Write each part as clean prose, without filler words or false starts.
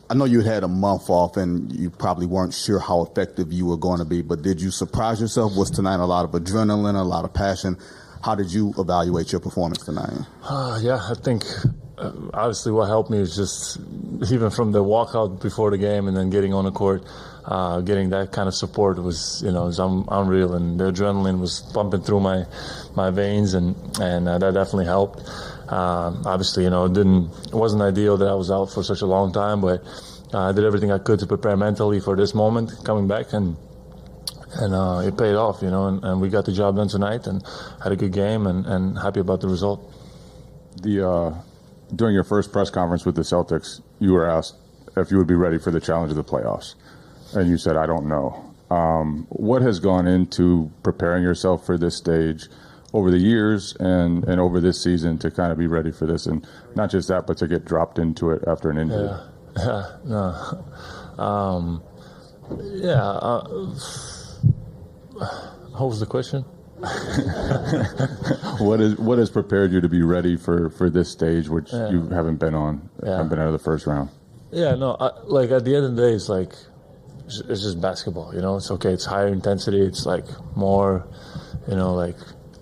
I know you had a month off and you probably weren't sure how effective you were going to be, but did you surprise yourself? Was tonight a lot of adrenaline, a lot of passion? How did you evaluate your performance tonight? Yeah, I think obviously what helped me is just even from the walkout before the game and then getting on the court, getting that kind of support was, was unreal, and the adrenaline was pumping through my veins, and that definitely helped. Obviously, it wasn't ideal that I was out for such a long time, but I did everything I could to prepare mentally for this moment coming back, and it paid off, and we got the job done tonight and had a good game and happy about the result. During your first press conference with the Celtics, you were asked if you would be ready for the challenge of the playoffs, and you said, "I don't know." What has gone into preparing yourself for this stage over the years and over this season to kind of be ready for this, and not just that, but to get dropped into it after an injury? What was the question? What has prepared you to be ready for this stage, which you haven't been on, haven't been out of the first round? Yeah, no, at the end of the day, it's just basketball, It's okay, it's higher intensity, it's more,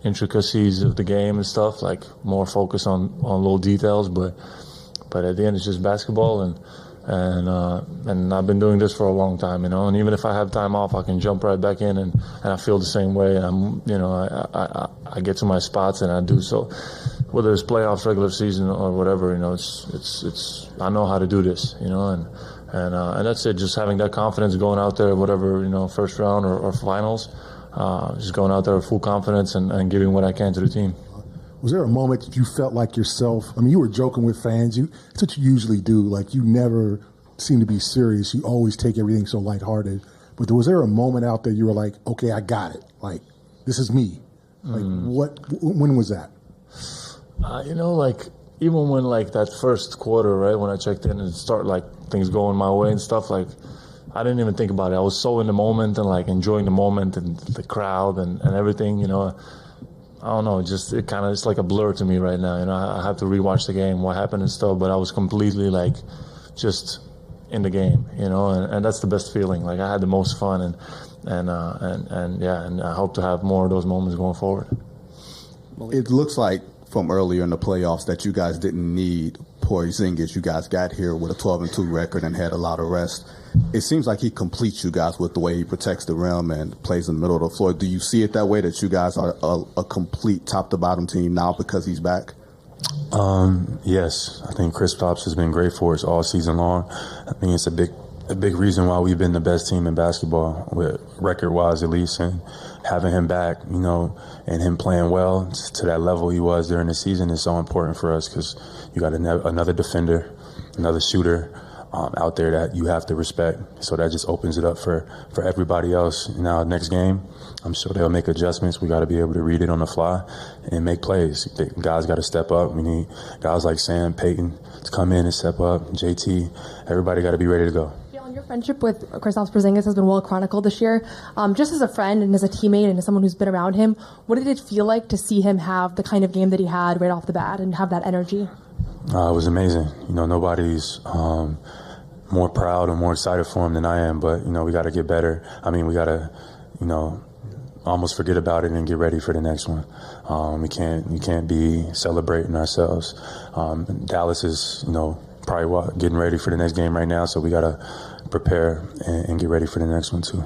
intricacies of the game and stuff, more focus on little details, but at the end it's just basketball, and I've been doing this for a long time, and even if I have time off, I can jump right back in, and I feel the same way. I get to my spots and I do so, whether it's playoffs, regular season, or whatever. It's I know how to do this, and that's it. Just having that confidence going out there, whatever, first round or finals, just going out there with full confidence and giving what I can to the team. Was there a moment that you felt like yourself? I mean, you were joking with fans. It's what you usually do. You never seem to be serious. You always take everything so lighthearted. But was there a moment out there you were like, okay, I got it. This is me. When was that? Even when that first quarter, right, when I checked in and start things going my way and stuff, I didn't even think about it. I was so in the moment and enjoying the moment and the crowd and everything, I don't know, it's like a blur to me right now. I have to rewatch the game, what happened and stuff, but I was completely just in the game, and that's the best feeling. I had the most fun, and I hope to have more of those moments going forward. It looks like from earlier in the playoffs that you guys didn't need Porzingis. You guys got here with a 12-2 record and had a lot of rest. It seems like he completes you guys with the way he protects the rim and plays in the middle of the floor. Do you see it that way, that you guys are a complete top-to-bottom team now because he's back? Yes. I think Kristaps has been great for us all season long. I think it's a big reason why we've been the best team in basketball, record-wise at least, and having him back, and him playing well to that level he was during the season is so important for us, because you got another defender, another shooter out there that you have to respect. So that just opens it up for everybody else. Now, next game, I'm sure they'll make adjustments. We got to be able to read it on the fly and make plays. The guys got to step up. We need guys like Sam, Peyton to come in and step up. JT, everybody got to be ready to go. Your friendship with Kristaps Porzingis has been well chronicled this year. Just as a friend and as a teammate and as someone who's been around him, what did it feel like to see him have the kind of game that he had right off the bat and have that energy? It was amazing. Nobody's more proud or more excited for him than I am, but, we got to get better. I mean, we got to, almost forget about it and get ready for the next one. We can't be celebrating ourselves. Dallas is, probably getting ready for the next game right now, so we got to prepare and get ready for the next one too.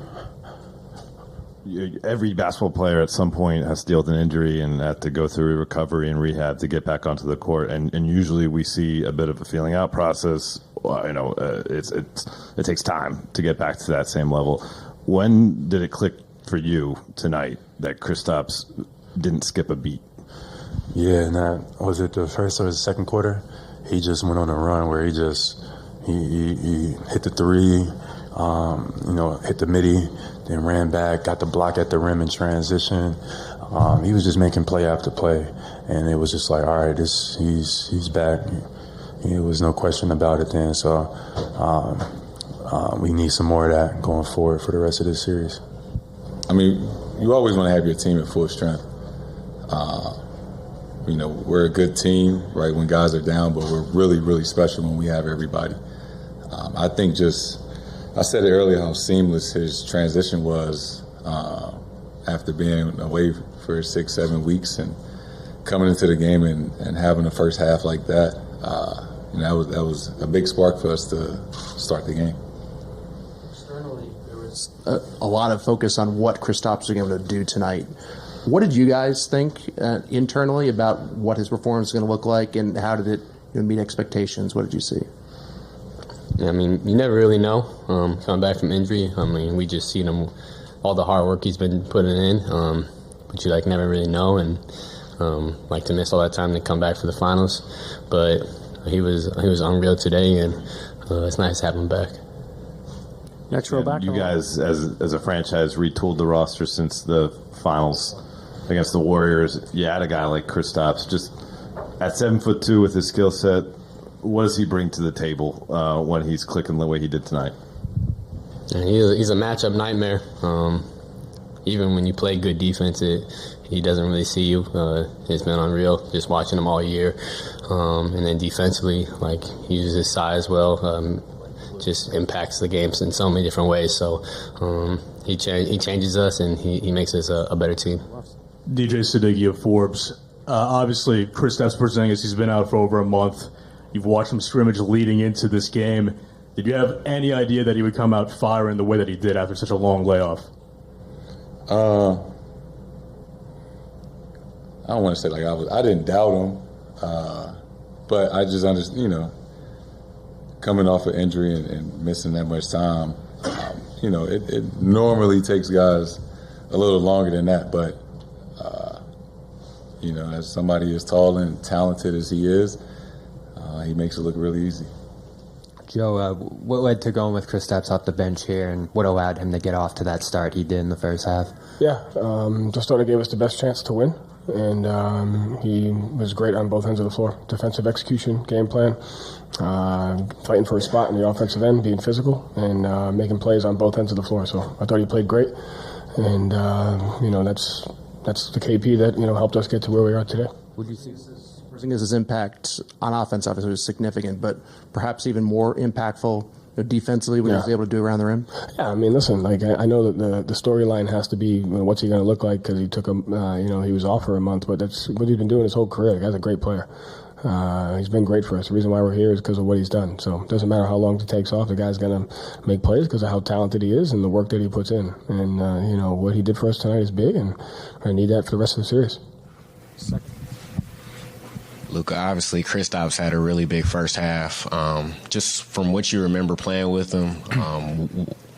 Every basketball player at some point has to deal with an injury and have to go through recovery and rehab to get back onto the court, and usually we see a bit of a feeling out process. It takes time to get back to that same level. When did it click for you tonight that Kristaps didn't skip a beat? Yeah, and was it the first or the second quarter? He just went on a run where he hit the three, hit the midi, then ran back, got the block at the rim in transition. He was just making play after play, and it was just like, all right, he's back. There was no question about it then. So we need some more of that going forward for the rest of this series. I mean, you always want to have your team at full strength. We're a good team, right, when guys are down, but we're really, really special when we have everybody. I think I said it earlier how seamless his transition was after being away for 6-7 weeks and coming into the game and having the first half like that. That was a big spark for us to start the game. Externally, there was a lot of focus on what Kristaps was able to do tonight. What did you guys think internally about what his performance is going to look like, and how did it meet expectations? What did you see? Yeah, I mean, you never really know. Coming back from injury, I mean, we just seen him, all the hard work he's been putting in, but you never really know, and to miss all that time to come back for the finals. But he was unreal today, and it's nice to have him back. Next row back. You guys, as a franchise, retooled the roster since the finals against the Warriors. You had a guy like Kristaps, just at 7'2" with his skill set. What does he bring to the table when he's clicking the way he did tonight? And he's a matchup nightmare. Even when you play good defense, he doesn't really see you. It's been unreal just watching him all year. And then defensively, he uses his size well. Just impacts the games in so many different ways. So he changes us, and he makes us a better team. DJ Sadeghi of Forbes. Obviously, Kristaps Porzingis, he's been out for over a month. You've watched him scrimmage leading into this game. Did you have any idea that he would come out firing the way that he did after such a long layoff? I don't want to say I didn't doubt him, but I just understand, coming off an injury and missing that much time, it normally takes guys a little longer than that, but as somebody as tall and talented as he is, he makes it look really easy. Joe, what led to going with Kristaps off the bench here, and what allowed him to get off to that start he did in the first half? Yeah, just thought it gave us the best chance to win, and he was great on both ends of the floor. Defensive execution, game plan, fighting for a spot in the offensive end, being physical, and making plays on both ends of the floor. So I thought he played great, and that's the KP that helped us get to where we are today. Would you see Porzingis' impact on offense obviously was significant, but perhaps even more impactful defensively when he was able to do around the rim? Yeah, I mean, listen, I know that the storyline has to be what's he going to look like because he took him, he was off for a month, but that's what he's been doing his whole career. The guy's a great player. He's been great for us. The reason why we're here is because of what he's done. So it doesn't matter how long he takes off. The guy's going to make plays because of how talented he is and the work that he puts in. And, what he did for us tonight is big, and I need that for the rest of the series. Luka, obviously, Kristaps had a really big first half. Just from what you remember playing with him,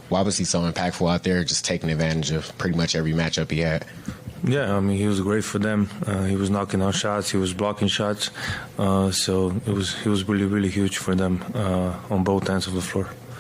why was he so impactful out there, just taking advantage of pretty much every matchup he had? Yeah, I mean, he was great for them. He was knocking out shots. He was blocking shots. So he was really, really huge for them on both ends of the floor.